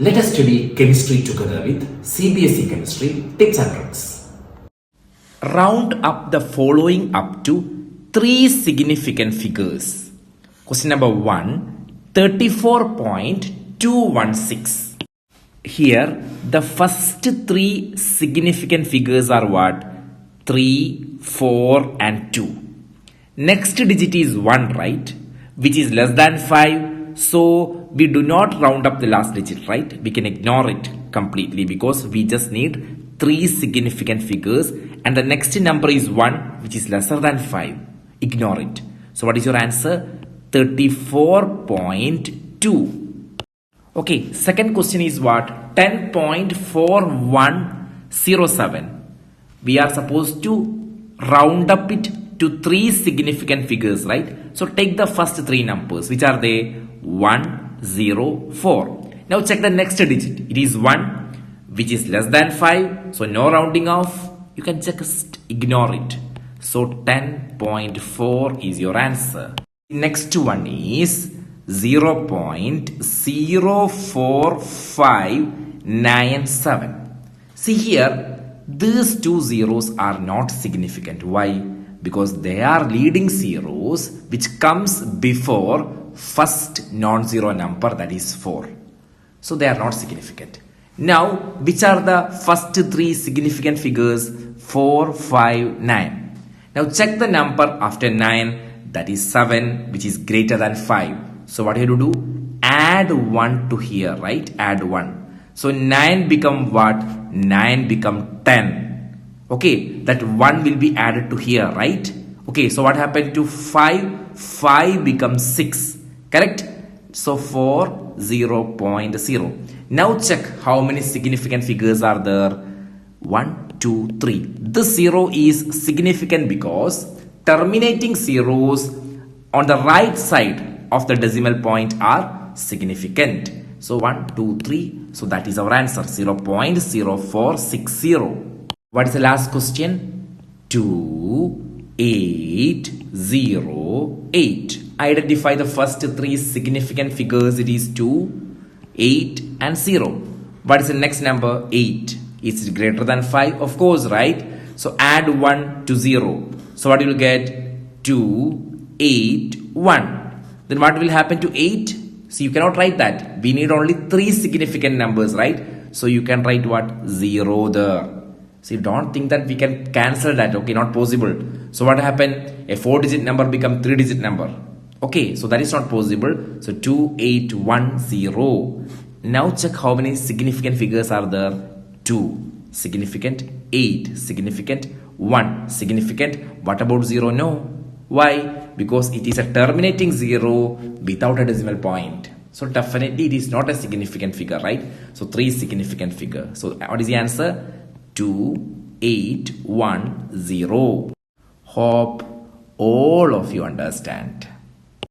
Let us study chemistry together with CBSE Chemistry tips and tricks. Round up the following up to 3 significant figures. Question number 1, 34.216. Here, the first 3 significant figures are what? 3, 4 and 2. Next digit is 1, right? Which is less than 5. So, we do not round up the last digit, right? We can ignore it completely because we just need 3 significant figures and the next number is 1 which is lesser than 5. Ignore it. So, what is your answer? 34.2. Okay, second question is what? 10.4107. We are supposed to round up it to 3 significant figures, right? So take the first 3 numbers, which are they? 1, 0, 4. Now check the next digit. It is 1, which is less than 5. So no rounding off. You can just ignore it. So 10.4 is your answer. Next one is 0.04597. See here, these 2 zeros are not significant. Why? Because they are leading zeros which comes before first non-zero number, that is 4. So they are not significant. Now, which are the first 3 significant figures? 4, 5, 9. Now check the number after 9, that is 7, which is greater than 5. So what you have to do? Add 1 to here, right? Add 1. So 9 become what? 9 become 10. Okay, that 1 will be added to here, right? Okay, so what happened to 5? 5 becomes 6, correct? So 4, 0.0. Now check how many significant figures are there. 1, 2, 3. This 0 is significant because terminating zeros on the right side of the decimal point are significant. So 1, 2, 3. So that is our answer, 0.0460. What is the last question? 2808. Identify the first 3 significant figures. It is 2, 8 and 0. What is the next number? 8. Is it greater than 5? Of course, right? So add 1 to 0. So what you will get? 2, 8, 1. Then what will happen to 8? So you cannot write that. We need only 3 significant numbers, right? So you can write what? 0 there. So you don't think that we can cancel that. Okay, not possible. So what happened? A 4-digit number become 3-digit number. Okay, so that is not possible. So 2810. Now check how many significant figures are there. 2 significant, 8 significant, 1 significant. What about 0? No. Why? Because it is a terminating 0 without a decimal point. So definitely it is not a significant figure, right? So 3 significant figure. So what is the answer? 2810. Hope all of you understand.